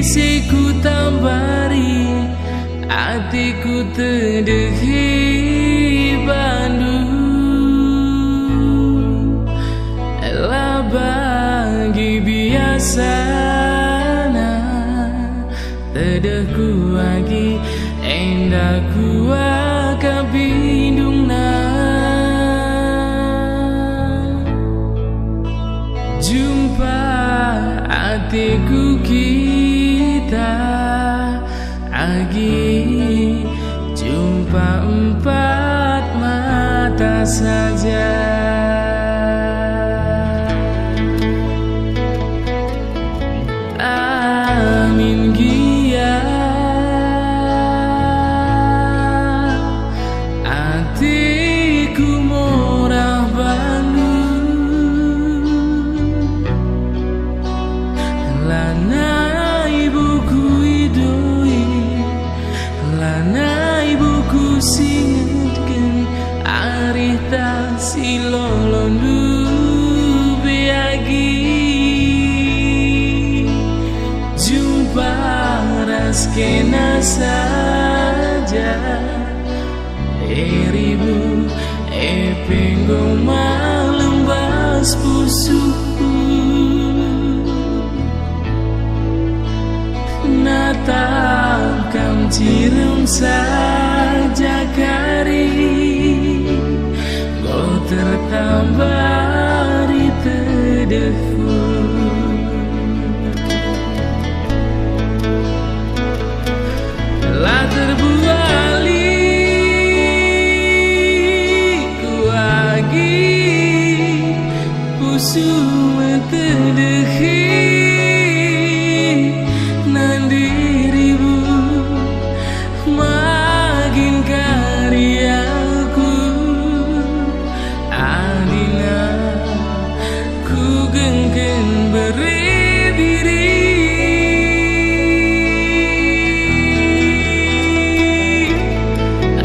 siku tambari hatiku terdehi Bandung lah bagi biasana tedehku lagi endah kuaka bindungna jumpa hatiku kita lagi jumpa empat mata saja. Amin gia hatiku murah Bandung lana ibuku idoi lana ibuku singetkeun arita silolondu beagi jumpa raskena saja eribu epenggo malembas pusuku natap kam cirum saja kari go tertambar di tedehku telah terbuali ku lagi pusu mentedehi nandiribu magin karyaku adina ku gengken berdiri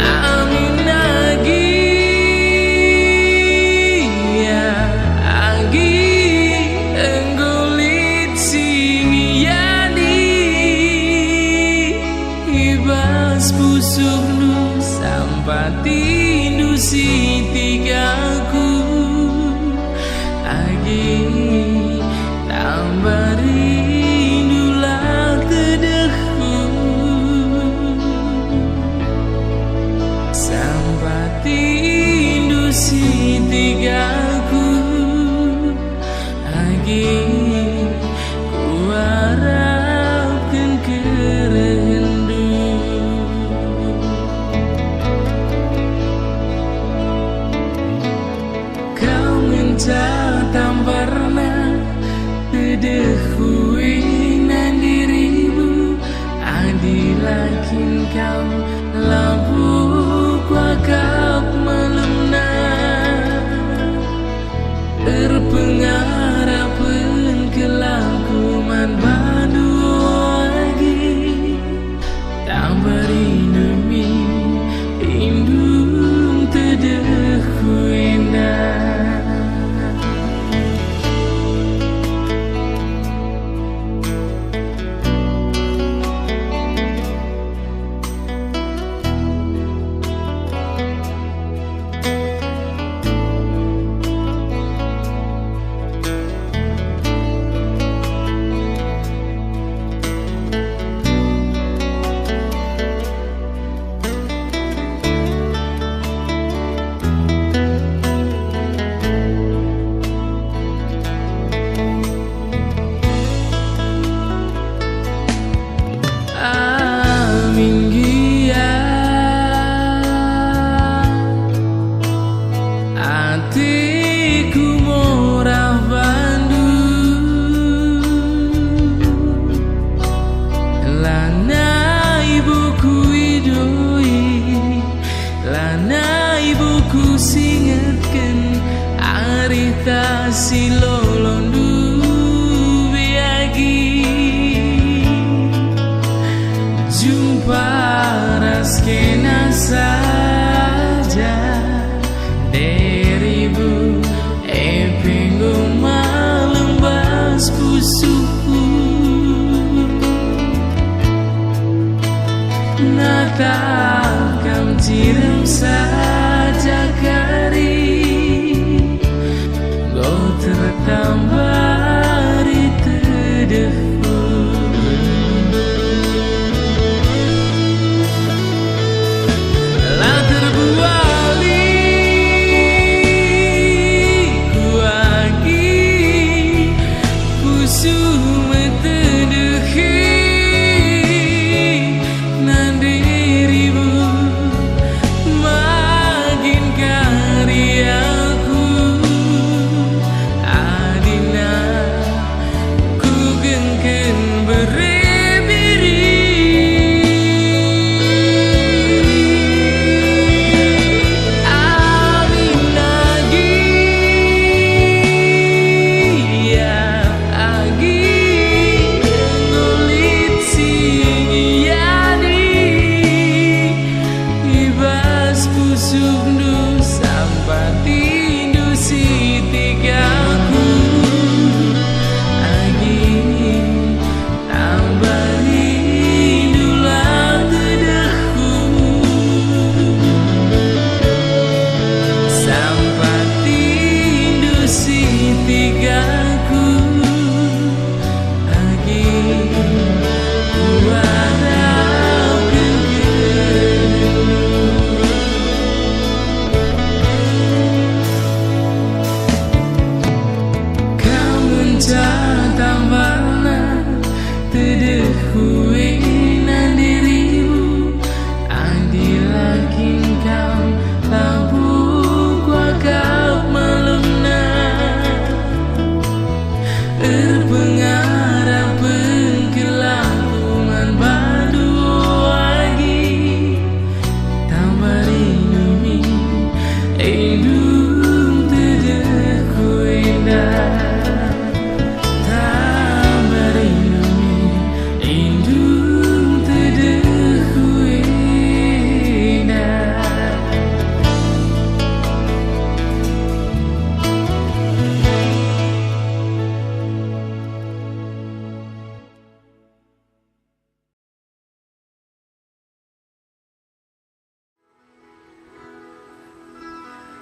amin lagi ya agi enggolit singiyani ibas pusuk nu sampati nu sitigaku agi tambah rindulah tedehku sampati nu sitigaku agi kuharapkan kerendu kau mencatam pernah tedehku inan dirimu adilakin kau lampu kuakap malemna terpengarapun kelakuman Bandung lagi tambah rindu indung tedehku indah hatiku murah Bandung lana ibuku idoi lana ibuku singetkeun arita silolondu beagi jumpa raskena saja deribu epenggo malembas pusuku takkan ciram saja kari go tertambar tedehu lah terbuali kuagi kusum tedehi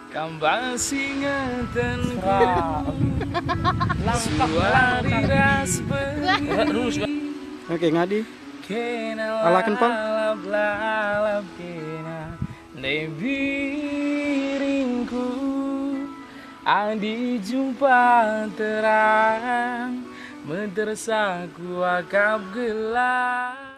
Kambang singatan suari ras Oke, ngadi. Alakan, Pal. Nebiringku adi jumpa terang mentersaku akap gelap.